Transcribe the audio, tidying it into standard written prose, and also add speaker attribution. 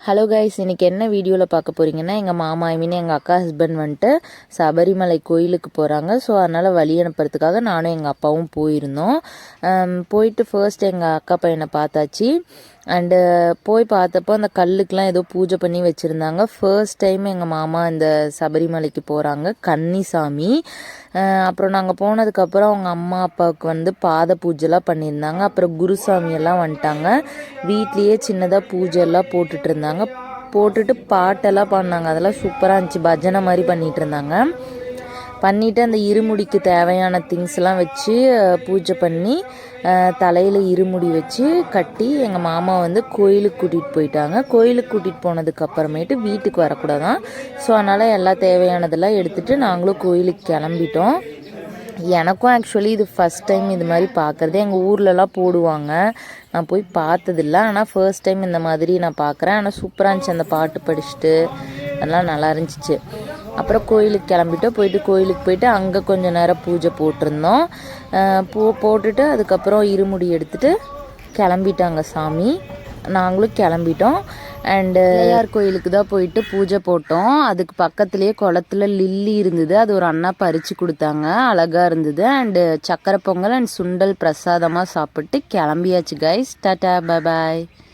Speaker 1: Hello guys, இன்றைக்கி என்ன வீடியோவில் பார்க்க போகிறீங்கன்னா, எங்கள் மாமா எங்கள் அக்கா ஹஸ்பண்ட் வந்துட்டு சபரிமலை கோயிலுக்கு போகிறாங்க. ஸோ அதனால் வழி அனுப்புறதுக்காக நானும் எங்கள் அப்பாவும் போயிருந்தோம். போயிட்டு ஃபர்ஸ்ட் எங்கள் அக்கா பையனை பார்த்தாச்சு. அண்டு போய் பார்த்தப்போ அந்த கல்லுக்கெலாம் ஏதோ பூஜை பண்ணி வச்சுருந்தாங்க. ஃபர்ஸ்ட் டைம் எங்கள் மாமா இந்த சபரிமலைக்கு போகிறாங்க, கன்னிசாமி. அப்புறம் நாங்கள் போனதுக்கப்புறம் அவங்க அம்மா அப்பாவுக்கு வந்து பாத பூஜைலாம் பண்ணியிருந்தாங்க. அப்புறம் குருசாமியெல்லாம் வந்துட்டாங்க. வீட்லேயே சின்னதாக பூஜையெல்லாம் போட்டுட்டு இருந்தாங்க. போட்டுட்டு பாட்டெல்லாம் பாடினாங்க. அதெல்லாம் சூப்பராக இருந்துச்சு. பஜனை மாதிரி பண்ணிகிட்டு இருந்தாங்க. பண்ணிவிட்டு அந்த இருமுடிக்கு தேவையான திங்ஸ்லாம் வச்சு பூஜை பண்ணி தலையில் இருமுடி வச்சு கட்டி எங்கள் மாமா வந்து கோயிலுக்கு கூட்டிகிட்டு போயிட்டாங்க. கோயிலுக்கு கூட்டிகிட்டு போனதுக்கப்புறமேட்டு வீட்டுக்கு வரக்கூடாதான். ஸோ அதனால் எல்லா தேவையானதெல்லாம் எடுத்துகிட்டு நாங்களும் கோயிலுக்கு கிளம்பிட்டோம். எனக்கும் ஆக்சுவலி இது ஃபஸ்ட் டைம் இது மாதிரி பார்க்குறது. எங்கள் ஊர்லலாம் போடுவாங்க, நான் போய் பார்த்ததில்ல. ஆனால் ஃபர்ஸ்ட் டைம் இந்த மாதிரி நான் பார்க்குறேன். ஆனால் சூப்பராக இருந்துச்சு. அந்த பாட்டு படிச்சுட்டு அதெல்லாம் நல்லா இருந்துச்சு. அப்புறம் கோயிலுக்கு கிளம்பிட்டோம். கோயிலுக்கு போயிட்டு அங்கே கொஞ்சம் நேரம் பூஜை போட்டிருந்தோம். போட்டுட்டு அதுக்கப்புறம் இருமுடி எடுத்துகிட்டு கிளம்பிட்டாங்க சாமி. நாங்களும் கிளம்பிட்டோம். அண்டு பிள்ளையார் கோயிலுக்கு தான் போயிட்டு பூஜை போட்டோம். அதுக்கு பக்கத்துலேயே குளத்துல லில்லி இருந்தது. அது ஒரு அண்ணா பறித்து கொடுத்தாங்க, அழகாக இருந்தது. அண்டு சக்கரை பொங்கல் அண்ட் சுண்டல் பிரசாதமாக சாப்பிட்டு கிளம்பியாச்சு கைஸ். டாடா, பாய்.